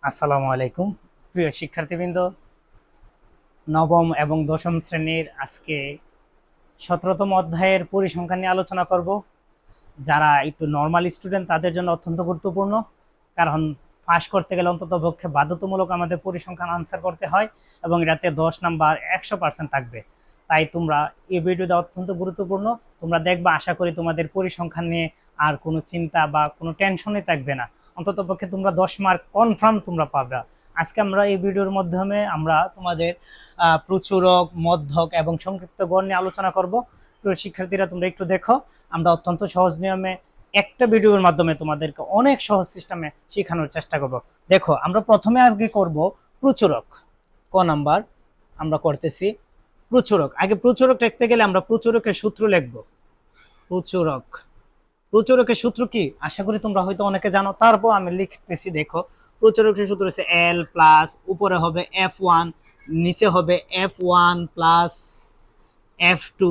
আসসালামু আলাইকুম প্রিয় শিক্ষার্থীবৃন্দ, নবম এবং দশম শ্রেণীর আজকে 17তম অধ্যায়ের পরিসংখ্যান নিয়ে আলোচনা করব। যারা একটু নর্মাল স্টুডেন্ট তাদের জন্য অত্যন্ত গুরুত্বপূর্ণ, কারণ পাস করতে গেলে অন্তত পক্ষে বাধ্যতামূলক আমাদের পরিসংখ্যান আনসার করতে হয় এবং এটাতে 10 নাম্বার 100% থাকবে। তাই তোমরা এই ভিডিওটা অত্যন্ত গুরুত্বপূর্ণ। তোমরা দেখবা, আশা করি তোমাদের পরিসংখ্যান নিয়ে আর কোনো চিন্তা বা কোনো টেনশনই থাকবে না। অন্তত পক্ষে তোমরা 10 মার্ক কনফার্ম তোমরা পাবে। আজকে আমরা এই ভিডিওর মাধ্যমে আমরা তোমাদের প্রচুরক, মধ্যক এবং সংক্ষিপ্ত গড় নিয়ে আলোচনা করব। প্রিয় শিক্ষার্থীরা, তোমরা একটু দেখো, আমরা অত্যন্ত সহজ নিয়মে একটা ভিডিওর মাধ্যমে তোমাদেরকে অনেক সহজ সিস্টেমে শেখানোর চেষ্টা করব। দেখো, আমরা প্রথমে আজকে করব প্রচুরক। ক নাম্বার আমরা করতেছি প্রচুরক। আগে প্রচুরক লিখতে গেলে আমরা প্রচুরকের সূত্র লিখব। প্রচুরক, প্রচুরকের সূত্র কি আশা করি তোমরা হয়তো অনেকে জানো, তারপর আমি লিখতেছি। দেখো, প্রচুরকের সূত্র হচ্ছে এল প্লাস উপরে হবে F1, নিচে হবে F1 প্লাস F2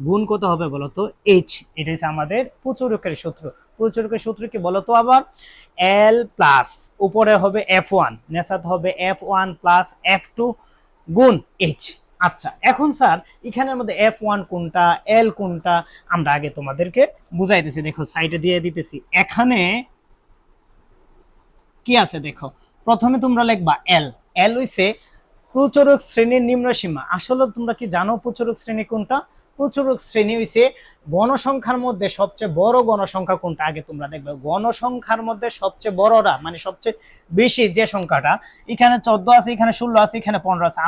গুণ কত হবে বলতো H। এটা হচ্ছে আমাদের প্রচুরকের সূত্র। প্রচুরকের সূত্র কি বলতো আবার? L প্লাস উপরে হবে F1, নিচে হবে F1 প্লাস F2 গুণ H। আচ্ছা, এখন স্যার এখানের মধ্যে F1 কোনটা, L কোনটা, আমরা আগে তোমাদেরকে বুঝাইতেছি। দেখো, সাইডে দিয়ে দিতেছি। এখানে কি আছে দেখো, প্রথমে তোমরা লিখবা L। L হইছে প্রচুরক শ্রেণীর নিম্ন সীমা। আসলে তোমরা কি জানো প্রচুরক শ্রেণী কোনটা? প্রচুরক শ্রেণী হইছে গণসংখ্যার মধ্যে সবচেয়ে বড় গণসংখ্যা কোনটা। আগে তোমরা দেখবে গণসংখ্যার মধ্যে সবচেয়ে বড়রা, মানে সবচেয়ে বেশি যে সংখ্যাটা, এখানে 14 আছে, এখানে 16 আছে, এখানে 15 আছে।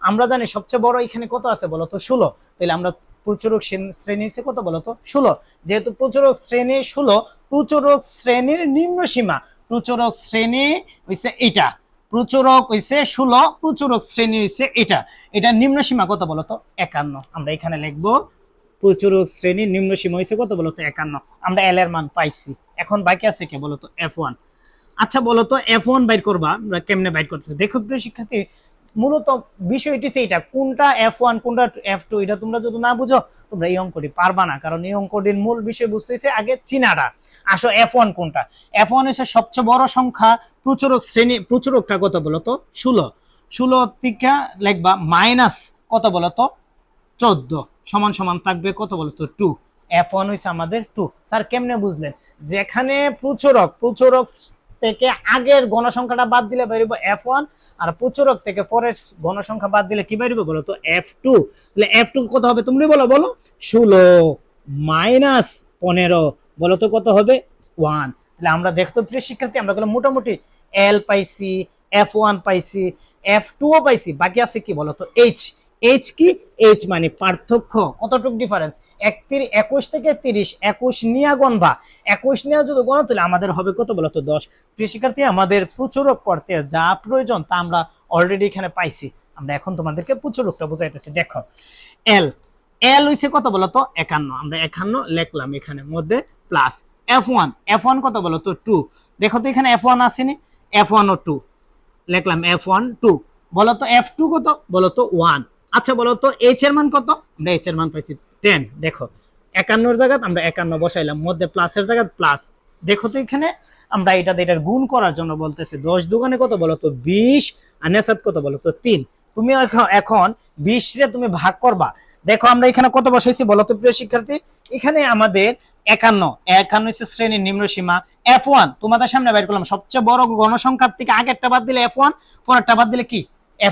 আমরা জানি সবচেয়ে বড় এখানে কত আছে বলতো? 16। তাহলে আমরা প্রচুরক শ্রেণী হচ্ছে কত বলতো? 16। যেহেতু প্রচুরক শ্রেণী 16, প্রচুরক শ্রেণীর নিম্ন সীমা, প্রচুরক শ্রেণী হইছে এটা, প্রচুরক হইছে 16, প্রচুরক শ্রেণী হইছে এটা। এটা নিম্ন সীমা কত বলতো? 51। আমরা এখানে লিখবো প্রচুরক শ্রেণীর নিম্ন সীমা হইছে কত বলতো? 51। আমরা এল এর মান পাইছি। এখন বাকি আছে কে বলতো? F1। আচ্ছা বলতো F1 বাইর করবা, আমরা কেমনে বাইর করতেছি দেখো প্রিয় শিক্ষার্থী। মূলত বিষয়টি এইটা, কোনটা F1 কোনটা F2, এটা তোমরা যদি না বুঝো তোমরা এই অঙ্কটি পারবা না। কারণ এই অঙ্কটির মূল বিষয় বুঝতেছে আগে চিনাটা। আসো F1 কোনটা? F1 হচ্ছে সবচেয়ে বড় সংখ্যা, প্রচুরক শ্রেণী। প্রচুরকটা কত বলতো? 16। 16 থেকে লিখবা মাইনাস কত বলতো? 14 সমান সমান থাকবে কত বলতো? 2। F1 হইছে আমাদের 2। স্যার কেমনে বুঝলেন? যেখানে প্রচুরক থেকে আগের গণসংখ্যাটা বাদ দিলে বেরিয়ে F1, আর প্রচুরক থেকে পরের গণসংখ্যা বাদ দিলে কি বেরিয়ে বলতো? F2। তাহলে F2 কত হবে তুমি বলো? বলো 16 মাইনাস 15 বলতো কত হবে? 1। তাহলে আমরা দেখতো প্রিয় শিক্ষার্থী, আমরা মোটামুটি L পাইছি, F1 পাইছি, F2 ও পাইছি, বাকি আছে কি বলতো? H। H কি? H মানে পার্থক্য। কতটুকু ডিফারেন্স? 21 থেকে 30, 21 নিয়ে গণবা, 21 নিয়ে যদি গণ তাহলে আমাদের হবে কত বলতো? 10। প্রিয় শিক্ষার্থী, আমাদের প্রচুরক করতে যা প্রয়োজন তা আমরা অলরেডি এখানে পাইছি। আমরা এখন তোমাদেরকে প্রচুরকটা বুঝাইতেছি। দেখো, L L হইছে কত বলতো? 51। আমরা 51 লিখলাম এখানে মধ্যে, প্লাস F1 কত বলতো? 2। দেখো তো এখানে F1 আসেনি, F1 ও 2 লিখলাম, F1 2। বলতো F2 কত বলতো? 1। আচ্ছা বলতো H এর মান কত? আমরা H এর মান পাইছি 10। দেখো 51 এর জায়গায় আমরা 51 বসাইলাম, মধ্যে প্লাসের জায়গায় প্লাস। দেখো তো এখানে আমরা এটার গুণ করার জন্য বলতেছে 10 দুগুণে কত বলতো? 20, আর নেসাত কত বলতো? 3। তুমি এখন 20 রে তুমি ভাগ করবা। দেখো আমরা এখানে কত বসাইছি বলতো প্রিয় শিক্ষার্থী? এখানে আমাদের 51 হচ্ছে শ্রেণীর নিম্ন সীমা। F1 তোমাদের সামনে বের করলাম, সবচেয়ে বড় গণসংখ্যার থেকে আগেরটা বাদ দিলে F1, পরেরটা বাদ দিলে কি?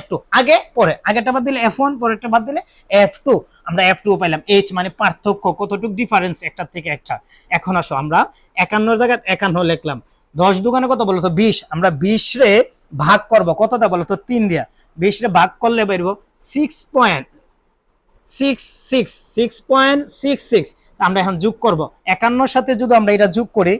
F2। আগে পরে, আগেরটা বাদ দিলে F1, পরেরটা বাদ দিলে F2। আমরা F2 পাইলাম। H মানে পার্থক্য, কতটুকু ডিফারেন্স একটা থেকে একটা। এখন আসো আমরা 51 এর জায়গায় 51 লিখলাম। 10 দুগুণে কত বলতো? 20। আমরা 20 রে ভাগ করব কতটা বলতো? 3 দিয়া। 20 রে ভাগ করলে বেরবো 6.66। আমরা এখন যোগ করব 51 সাথে, যদি আমরা এটা যোগ করি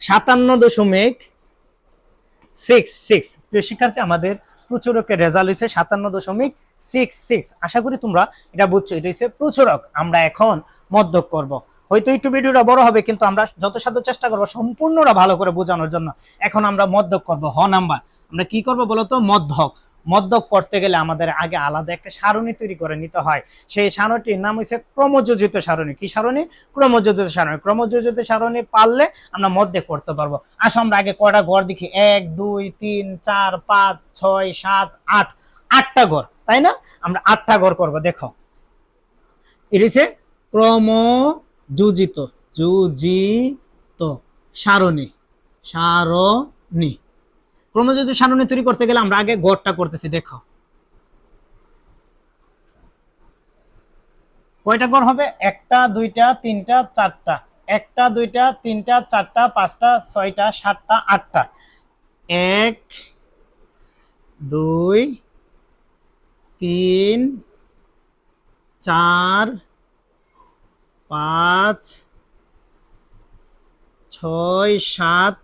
57.66। প্রিয় শিক্ষার্থী, আমাদের প্রচুরকের রেজাল্ট হয়েছে 57.66। আশা করি তোমরা এটা বুঝছো। এটা হচ্ছে প্রচুরক। আমরা এখন মধ্যক করব। হয়তো একটু ভিডিওটা বড় হবে, কিন্তু আমরা যথাসাধ্য চেষ্টা করবো সম্পূর্ণটা ভালো করে বোঝানোর জন্য। এখন আমরা মধ্যক করব। হ নাম্বার আমরা কি করব বলতো? মধ্যক। মদ্যক করতে গেলে আমাদের আগে আলাদা একটা সারণী তৈরি করে নিতে হয়। সেই সারণীটির নাম হচ্ছে ক্রমযোজিত সারণী। কি সারণী? ক্রমযোজিত সারণী। ক্রমযোজিত সারণী পারলে আমরা মদ্যক করতে পারবো। আসো আমরা আগে কয়টা ঘর দেখি, 1 2 3 4 5 6 7 8, 8টা ঘর, তাই না? আমরা 8টা ঘর করব। দেখো এটি হচ্ছে ক্রমযোজিত যোজিত সারণী। সারণী ক্রমযোজিত সারণী তৈরি করতে গেলে আমরা আগে গড়টা করতেছি। দেখো কয়টা গড় হবে? 1টা 2টা 3টা 4টা, 1টা 2টা 3টা 4টা 5টা 6টা 7টা 8টা। 1 2 3 4 5 6 7,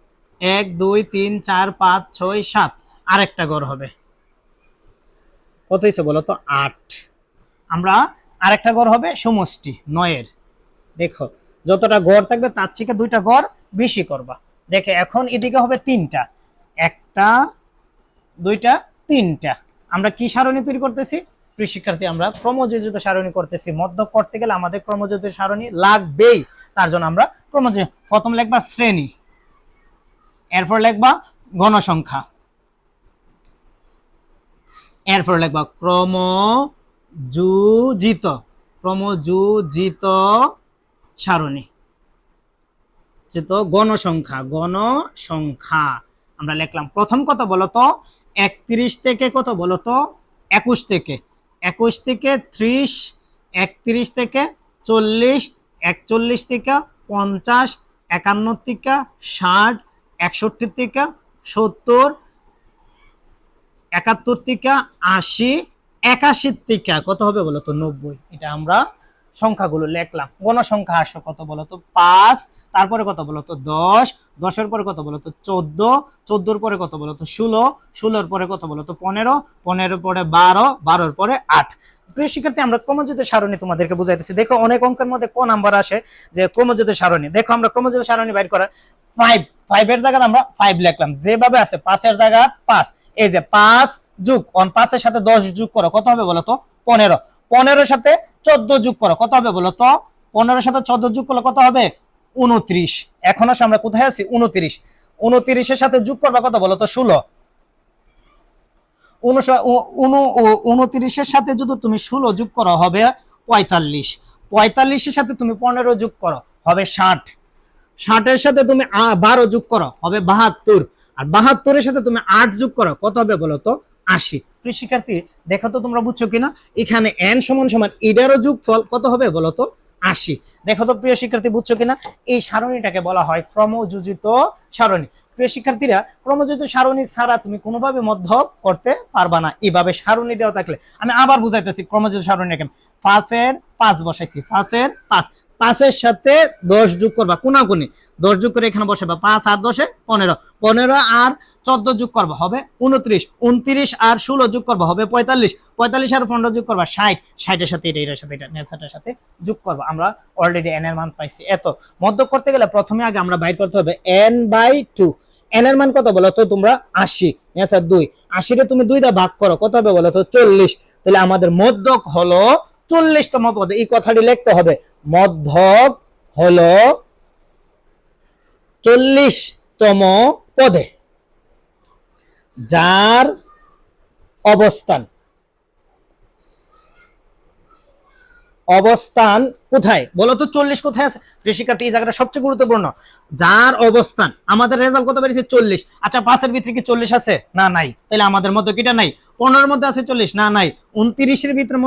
1 2 3 4 5 6 7, আরেকটা ঘর হবে। কত হয়েছে বলো তো? 8। আমরা আরেকটা ঘর হবে সমষ্টি 9-এর। দেখো যতটা ঘর থাকবে তার থেকে 2টা ঘর বেশি করবা। দেখে এখন এদিকে হবে 3টা, 1টা 2টা 3টা। আমরা কি সারণী তৈরি করতেছি? প্রিয় শিক্ষার্থী, আমরা ক্রমযোজিত সারণী করতেছি। মদ্যক করতে গেলে আমাদের ক্রমযোজিত সারণী লাগবেই। তার জন্য আমরা ক্রমযোজিত, প্রথম লিখবা শ্রেণী, এরপর লিখবা গণসংখ্যা, এরপর লিখবা ক্রমযোজিত, ক্রমযোজিত সারণী, গণসংখ্যা, গণসংখ্যা আমরা লিখলাম। প্রথম কত বলতো? 31 থেকে কত বলতো? 21 থেকে, 21 থেকে 30, 31 থেকে 40, 41 থেকে 50, 51 থেকে 60, 61 থেকে 70, 71 থেকে 80, 81 থেকে কত হবে বলতো? 90। এটা আমরা সংখ্যাগুলো লিখলাম। গণসংখ্যা আসো কত বলতো? 5, তারপরে কত বলতো? 10, 10-এর পরে কত বলতো? 14, 14-এর পরে কত বলতো? 16, 16-এর পরে কত বলতো? 15, 15-এর পরে 12, 12-এর পরে 8। প্রিয় শিক্ষার্থী, আমরা ক্রমযোজিত সারণী তোমাদেরকে বুঝাইতেছি। দেখো অনেক অঙ্কের মধ্যে কোন নাম্বার আসে যে ক্রমযোজিত সারণী। দেখো আমরা ক্রমযোজিত সারণী বাইর করা 5, 5-এর জায়গায় আমরা 5 লিখলাম, যেভাবে আছে 5-এর জায়গায় 5। এই যে 5 যোগ 5-এর সাথে 10 যোগ করো, কত হবে বলতো? 15। 15-এর সাথে 14 যোগ করো, কত হবে বলতো? 15-এর সাথে 14 যোগ করলে কত হবে? 29। এখন আসলে আমরা কোথায় আছি? 29। 29-এর সাথে যোগ করবা কত বলতো? 16। 29-এর সাথে যদি তুমি 16 যোগ করো হবে 45। 45-এর সাথে তুমি 15 যোগ করো হবে 60। 60-এর সাথে তুমি 12 যোগ করো হবে 72। আর 72-এর সাথে তুমি 8 যোগ করো, কত হবে বলতো? 80। প্রিয় শিক্ষার্থী, দেখো তো তোমরা বুঝছো কিনা? এখানে n সমান সমান এটারও যোগফল কত হবে বলতো? 80। দেখো তো প্রিয় শিক্ষার্থী, বুঝছো কিনা? এই সারণীটাকে বলা হয় ক্রমযোজিত সারণী। প্রিয় শিক্ষার্থীরা, ক্রমযোজিত সারণী ছাড়া তুমি কোনোভাবে মধ্যক করতে পারবা না। এইভাবে সারণী দেওয়া থাকলে, আমি আবার বুঝাইতেছি ক্রমযোজিত সারণীটাকে। 5-এর 5 বসাইছি, 5-এর 5, 5-এর সাথে 10 যোগ করবা, কোনাকুনি 10 যোগ করে এখানে বসাবা। 5 আর 10-এ 15, 15 আর 14 যোগ করবা হবে 29, 29 আর 16 যোগ করবা হবে 45, 45 আর 15 যোগ করবা 60, 60-এর সাথে এটার সাথে এটা নেসাটার সাথে যোগ করবা। আমরা অলরেডি n এর মান পাইছি। এত মধ্যক করতে গেলে প্রথমে আগে আমরা বাইর করতে হবে n/2। n এর মান কত বলো তো তোমরা? 80, নেসার 2। 80-রে তুমি 2 দা ভাগ করো, কত হবে বলো তো? 40। তাহলে আমাদের মধ্যক হলো 40তম পদে। এই কথাটি লিখতে হবে, মধ্যক হলো 40তম পদে, যার অবস্থান কোথায় বলতো? 40 কোথায় আছে? প্রিয় শিক্ষার্থী, এই জায়গাটা সবচেয়ে গুরুত্বপূর্ণ। যার অবস্থান, আমাদের রেজাল্ট কত বেরিয়েছে? 40। আচ্ছা 5-এর ভিতরে কি 40 আছে? না, নাই। তাহলে আমাদের মধ্যে কিটা নাই? 15-এর মধ্যে আছে 40? না, নাই। 29-এর ভিতরে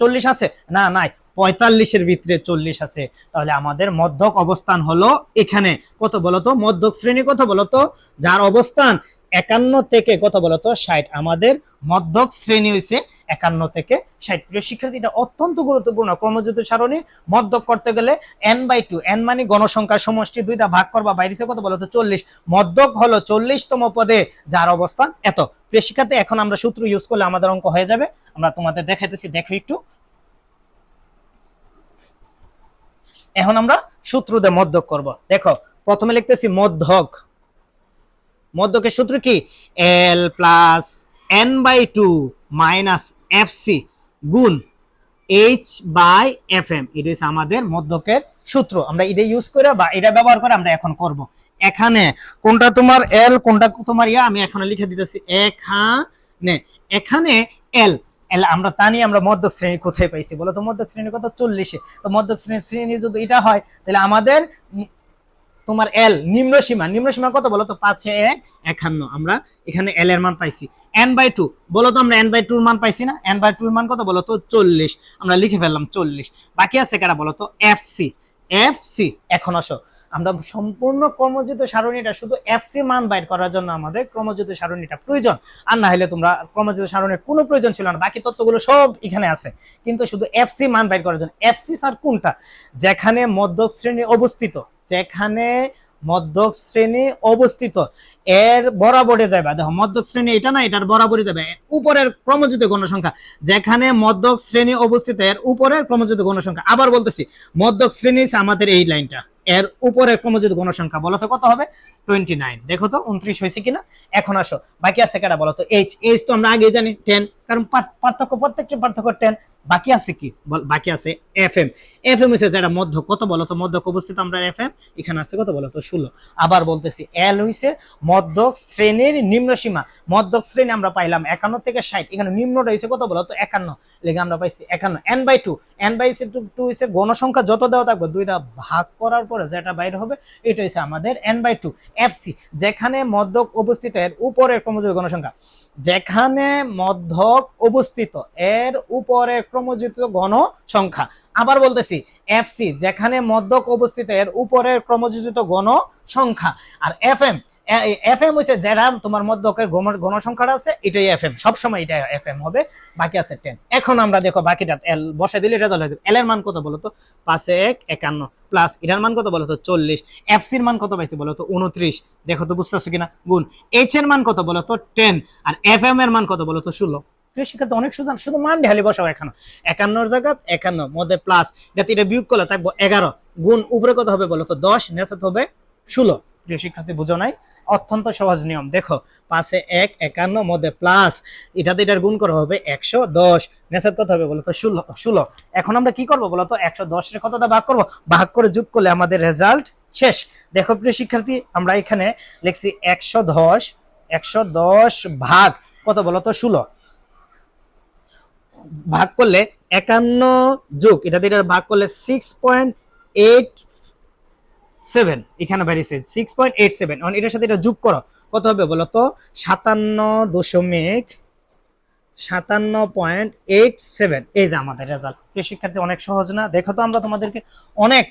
40 আছে? না, নাই। 45-এর ভিতরে 40 আছে। তাহলে আমাদের মধ্যক অবস্থান হলো এখানে। কত বলতো? মধ্যক শ্রেণী কত বলতো? যার অবস্থান 51 থেকে কত বলতো? 60। আমাদের মধ্যক শ্রেণী হইছে 51 থেকে 60। প্রিয় শিক্ষার্থী, এটা অত্যন্ত গুরুত্বপূর্ণ। ক্রমযোজিত সারণী মধ্যক করতে গেলে n/2, n মানে গণসংখ্যার সমষ্টি, 2 দা ভাগ করবা, বাইরেছে কত বলতো? 40। মধ্যক হলো 40তম পদে, যার অবস্থান এত। প্রিয় শিক্ষার্থী, এখন আমরা সূত্র ইউজ করলে আমাদের অঙ্ক হয়ে যাবে। আমরা তোমাদের দেখাইতেছি, দেখো একটু। এখন আমরা সূত্র দিয়ে মধ্যক করব। দেখো প্রথমে লিখতেছি মধ্যক। মধ্যকের সূত্র কি? l + n/2 মাইনাস এফসি গুণ h/fm, এটা হচ্ছে আমাদের মধ্যকের সূত্র। আমরা এটা ইউজ করে বা এটা ব্যবহার করে আমরা এখন করব। এখানে কোনটা তোমার এল, কোনটা তোমার ইয়া, আমি এখানে লিখে দিতেছি। এখানে এখানে এল, এল আমরা জানি আমরা মধ্যক শ্রেণী কোথায় পাইছি বলো তো? মধ্যক শ্রেণী কত? 40-এ। তো মধ্যক শ্রেণী যদি এটা হয় তাহলে আমাদের তোমার এল নিম্ন সীমা, নিম্ন সীমা কত বলো তো? 5/1 আমরা এখানে এল এর মান পাইছি। n/2 বলো তো? আমরা n/2 এর মান পাইছি না? n/2 এর মান কত বলো তো? 40। আমরা লিখে ফেললাম 40। বাকি আছে কারা বলো তো? এফসি। এফসি এখন আসো, আমরা সম্পূর্ণ ক্রমযুক্ত সারণীটা শুধু এফসি মান বাইর করার জন্য আমাদের ক্রমযুক্ত সারণীটা প্রয়োজন। আর না হলে তোমরা ক্রমযুক্ত সারণীর কোনো প্রয়োজন ছিল না, বাকি তথ্যগুলো সব এখানে আছে। কিন্তু শুধু এফসি মান বাইর করার জন্য। এফসি স্যার কোনটা? যেখানে মধ্যক শ্রেণী অবস্থিত, যেখানে মধ্যক শ্রেণী অবস্থিত এর বরাবরে যাবে। দেখো মধ্যক শ্রেণী এটা না, এটার বরাবরই যাবে উপরের ক্রমযুক্ত গণসংখ্যা। যেখানে মধ্যক শ্রেণী অবস্থিত এর উপরের ক্রমযুক্ত গণসংখ্যা। আবার বলতেছি, মধ্যক শ্রেণী আমাদের এই লাইনটা, এর উপরে ক্রমযুক্ত গণসংখ্যা বলো তো কত হবে? 29। দেখো তো 29 হয়েছে কিনা। এখন আসো, বাকি আছে কারা বলো তো? এইচ। এইচ তো আমরা আগে জানি 10, কারণ পার্থক্য, প্রত্যেকটা পার্থক্য 10। বাকি আছে কি? বাকি আছে এফএম। এফএম হচ্ছে যেটা মধ্য, কত বলো তো? মধ্যক অবস্থিত আমরা এফএম এখানে আছে কত বলো তো? 16। আবার বলতেছি, এল হইছে মধ্যক শ্রেণীর নিম্ন সীমা। মধ্যক শ্রেণী আমরা পাইলাম 51 থেকে 60, এখানে নিম্নটা হইছে কত বলো তো? 51, লেগে আমরা পাইছি 51। n/2, n/2 হইছে গণসংখ্যা যত দেওয়া থাকবে দুইটা ভাগ করার পরে যেটা বাইর হবে এটা হইছে আমাদের n/2। এফসি যেখানে মধ্যক অবস্থিত এর উপরের ক্রমযুক্ত গণসংখ্যা, যেখানে মধ্যক অবস্থিত এর উপরে ক্রমযুক্ত গণসংখ্যা। আবার বলতেছি, এফসি যেখানে মধ্যক অবস্থিত এর উপরের ক্রমযুক্ত গণসংখ্যা। আর এফএম, এফএম হইছে যেটা তোমার মধ্যকের গণসংখ্যাটা আছে, এটাই এফএম, সবসময় এটা এফএম হবে। বাকি আছে 10। এখন আমরা দেখো বাকিটা এল বসে দিলে রেজাল্ট হয়ে যাবে। এল এর মান কত বলো তো? 5/1 প্লাস এটার মান কত বলো তো? 40। এফসির মান কত পাইছি বলো তো? 29। দেখো তো বুঝতেছো কিনা? গুণ এইচ এর মান কত বলো তো? 10। আর এফএম এর মান কত বলো তো? 16। শিক্ষার্থী অনেক সুজান, শুধু মান ঢালি বসাও। এখানে 51 জায়গা 51 মধ্যে প্লাস এটা বিয়োগ করলে থাকবো 11 গুণ উপরে কত হবে বলো তো? 10, নেচে হবে 16। প্রিয় শিক্ষার্থী বুঝো নাই? অত্যন্ত সহজ নিয়ম। দেখো 5/1 মধ্যে প্লাস এটাতে এটার গুণ করা হবে 110, নেচে কত হবে বলো তো? 16। এখন আমরা কি করবো বলো তো? 110 এর কতটা ভাগ করবো? ভাগ করে যোগ করলে আমাদের রেজাল্ট শেষ। দেখো প্রিয় শিক্ষার্থী, আমরা এখানে লিখছি 110 ভাগ কত বলো তো? 16। ভাগ করলে 51 যোগ এটা দিয়ে ভাগ করলে 6.87, এখানে বেরিয়েছে 6.87। এখন এটার সাথে এটা যোগ করো, কত হবে বলো তো? 57.87। এই যে আমাদের রেজাল্ট। শিক্ষার্থী অনেক সহজ না? দেখো তো, আমরা তোমাদেরকে অনেক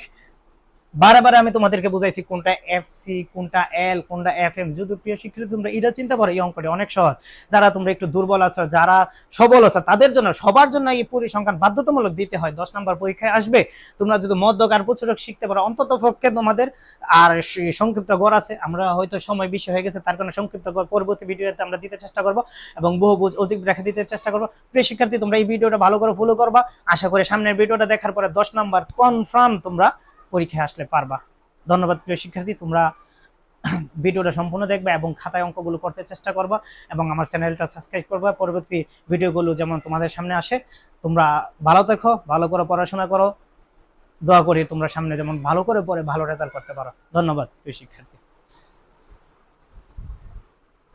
বারে আমি তোমাদেরকে বুঝাইছি কোনটা এফসি, কোনটা এল, কোনটা এফএম। যদি প্রিয় শিক্ষার্থী তোমরা এটা চিন্তা করো, এই অঙ্কটা অনেক সহজ। যারা তোমরা একটু দুর্বল আছো, যারা সবল আছো, তাদের জন্য, সবার জন্য এই পরিসংখ্যান বাধ্যতামূলক দিতে হয়। 10 নম্বর পরীক্ষায় আসবে। তোমরা যদি মধ্যক আর প্রচুরক শিখতে পারো, অন্তত পক্ষে তোমাদের। আর সংক্ষিপ্ত গড় আছে, আমরা হয়তো সময় বেশি হয়ে গেছে, তার কারণে সংক্ষিপ্ত গড় পরবর্তী ভিডিওতে আমরা দিতে চেষ্টা করব এবং বহুভুজ অজিব রেখা দিতে চেষ্টা করব। প্রিয় শিক্ষার্থী, তোমরা এই ভিডিওটা ভালো করে ফলো করবা। আশা করি সামনের ভিডিওটা দেখার পরে 10 নম্বর কনফার্ম তোমরা পরীক্ষায় আসলে পারবা। ধন্যবাদ প্রিয় শিক্ষার্থী, তোমরা ভিডিওটা সম্পূর্ণ দেখবে এবং খাতায় অঙ্কগুলো করতে চেষ্টা করবা এবং আমার চ্যানেলটা সাবস্ক্রাইব করবা। পরবর্তী ভিডিওগুলো যেমন তোমাদের সামনে আসে, তোমরা ভালো দেখো, ভালো করে পড়াশোনা করো। দোয়া করি তোমরা সামনে যেমন ভালো করে পড়ে ভালো রেজাল্ট করতে পারো। ধন্যবাদ প্রিয় শিক্ষার্থী।